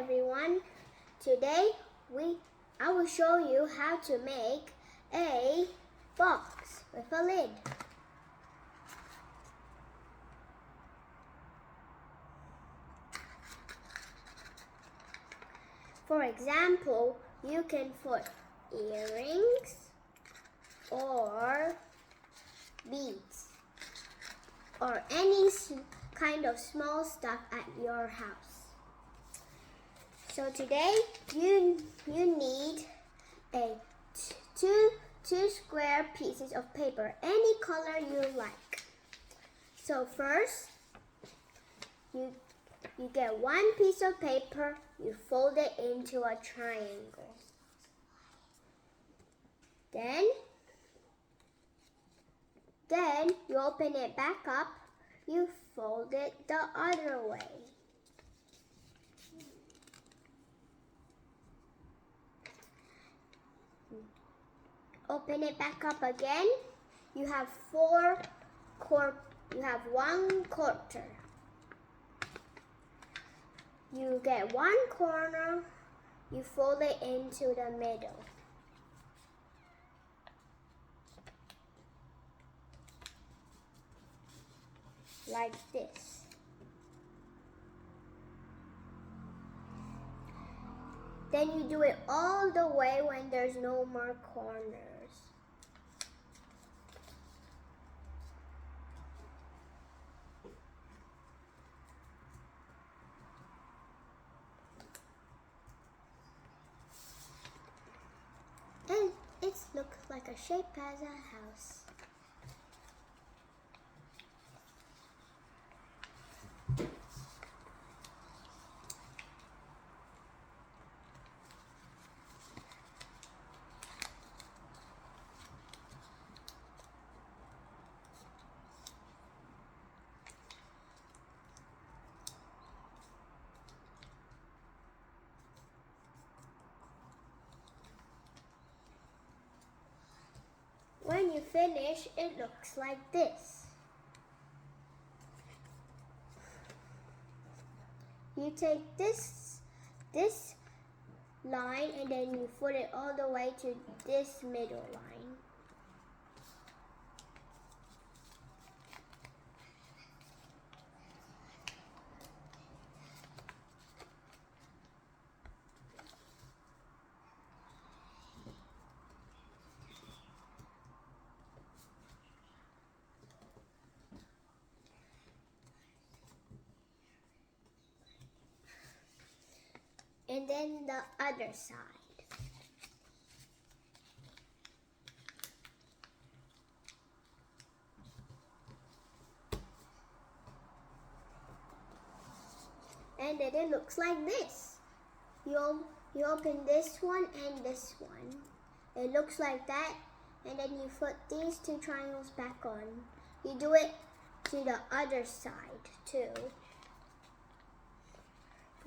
everyone. Today I will show you how to make a box with a lid. For example, you can put earrings or beads or any kind of small stuff at your house. So today you need a two square pieces of paper, any color you like. So first, you get one piece of paper, you fold it into a triangle. Then you open it back up, you fold it the other way. Open it back up again. You have one quarter. You get one corner, you fold it into the middle. Like this. Then you do it all the way when there's no more corners. And it looks like a shape as a house. When you finish, it looks like this. You take this line and then you put it all the way to this middle line. And then the other side. And then it looks like this. You open this one and this one. It looks like that, and then you put these two triangles back on. You do it to the other side too.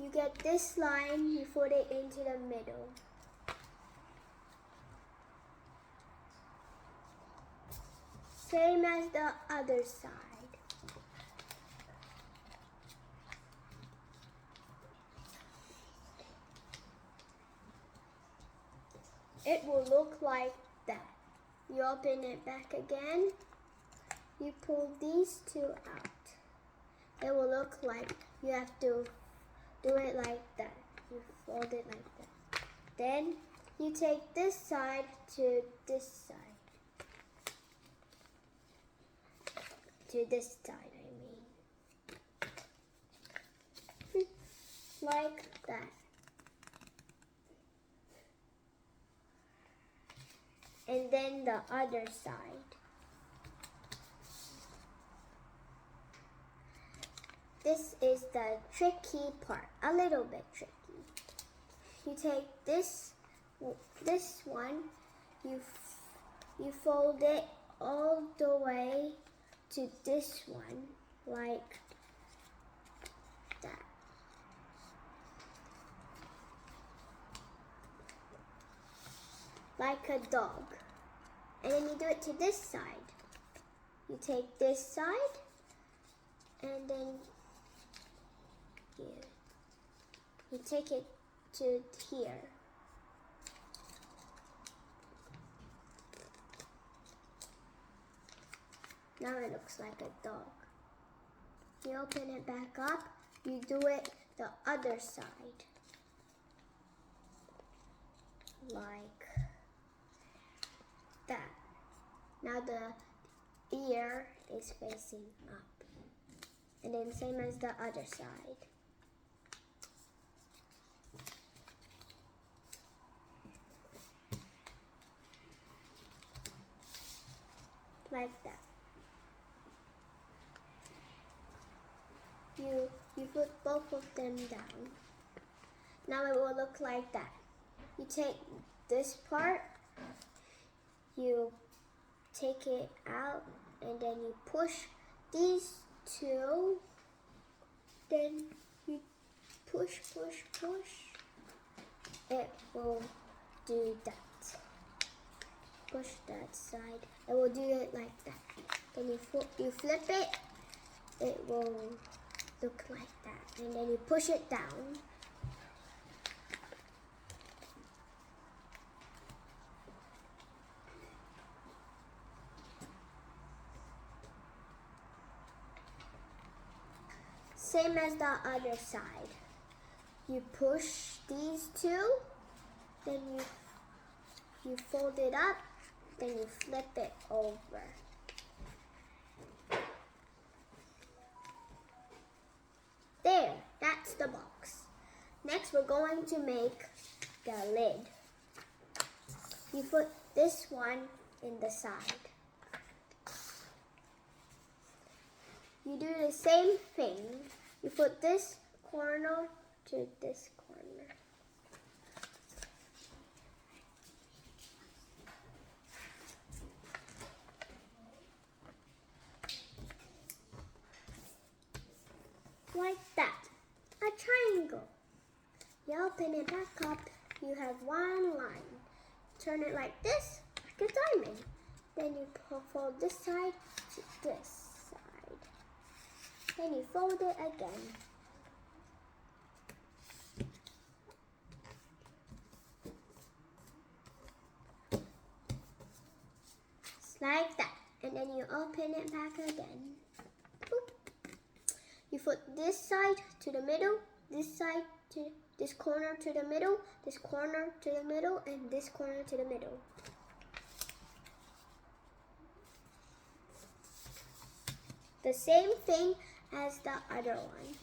You get this line, you put it into the middle. Same as the other side. It will look like that. You open it back again. You pull these two out. It will look like you have to do it like that. You fold it like that. Then you take this side to this side. To this side, I mean. Like that. And then the other side. This is the tricky part, a little bit tricky. You take this one, you fold it all the way to this one, like that. Like a dog. And then you do it to this side. You take this side, and then here. you take it to here. Now it looks like a dog. You open it back up, you do it the other side. Like that. Now the ear is facing up. And then same as the other side. Like that. You put both of them down. Now it will look like that. You take this part, you take it out, and then you push these two. Then you push. It will do that. Push that side. It will do it like that. Then you flip it. It will look like that. And then you push it down. Same as the other side. You push these two, then you fold it up, then you flip it over. There, that's the box. Next, we're going to make the lid. You put this one in the side. You do the same thing. You put this corner to this corner. Like that, a triangle. You open it back up, you have one line. Turn it like this, like a diamond. Then you fold this side to this side. Then you fold it again. Just like that. And then you open it back again. Boop. You put this side to the middle, this side to this corner to the middle, this corner to the middle, and this corner to the middle. The same thing as the other one.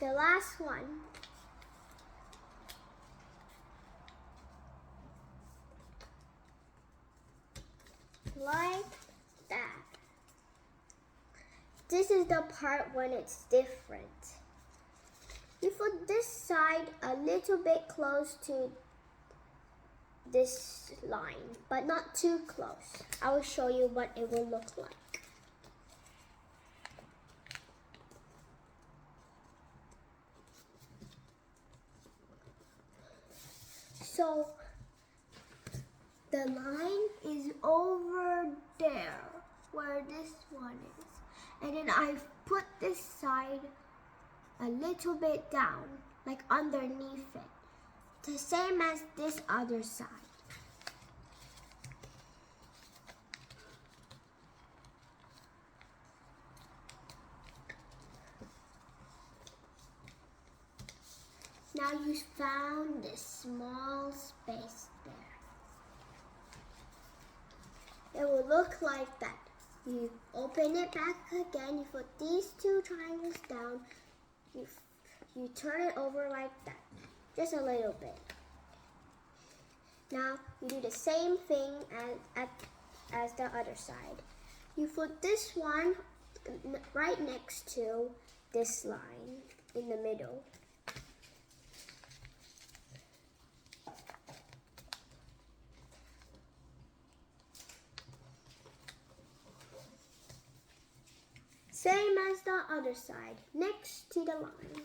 The last one. Like that. This is the part when it's different. You put this side a little bit close to this line, but not too close. I will show you what it will look like. So the line is over there where this one is. And then I put this side a little bit down, like underneath it. The same as this other side. Now you found this small space there. It will look like that. You open it back again, you put these two triangles down, you turn it over like that, just a little bit. Now you do the same thing as the other side. You put this one right next to this line in the middle. Same as the other side, next to the line.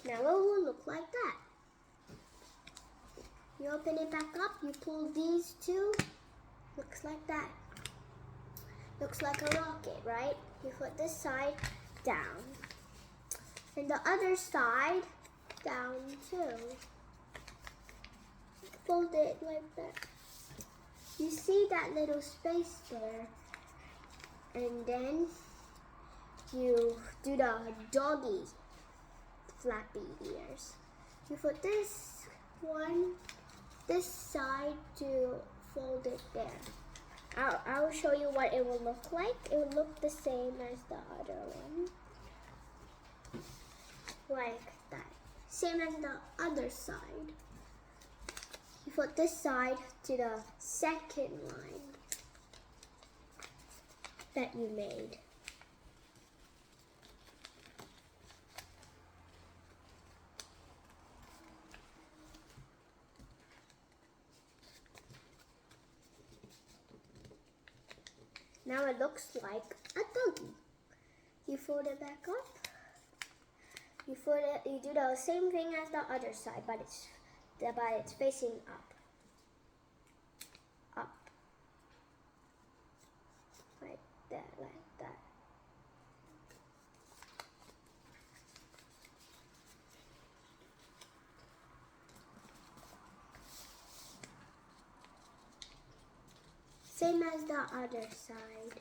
Now it will look like that. You open it back up, you pull these two, looks like that. Looks like a rocket, right? You put this side down. And the other side down too. Fold it like that. You see that little space there. And then you do the doggy flappy ears. You put this one, this side to fold it there. I'll show you what it will look like. It will look the same as the other one. Like that. Same as the other side. You put this side to the second line that you made. Now it looks like a doggy. You fold it back up. You do the same thing as the other side, but it's facing up. Up. Like that, like that. Same as the other side.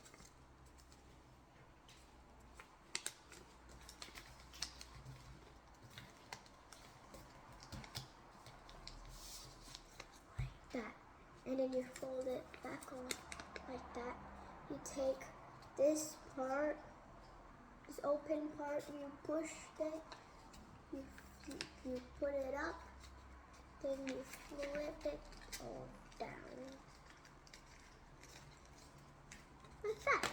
Like that. And then you fold it back on like that. You take this part, this open part, you push it, you put it up, then you flip it all down. Like that.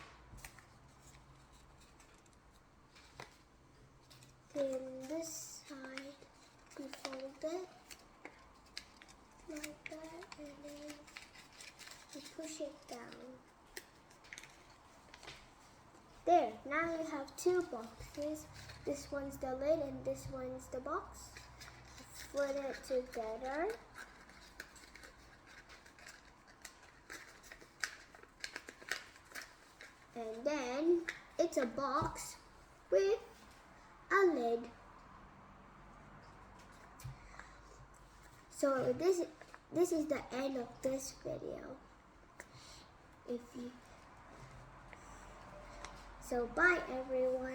Then this side, you fold it like that, and then you push it down. There, now you have two boxes. This one's the lid and this one's the box. Put it together. And then it's a box with a lid. So this is the end of this video. So bye everyone.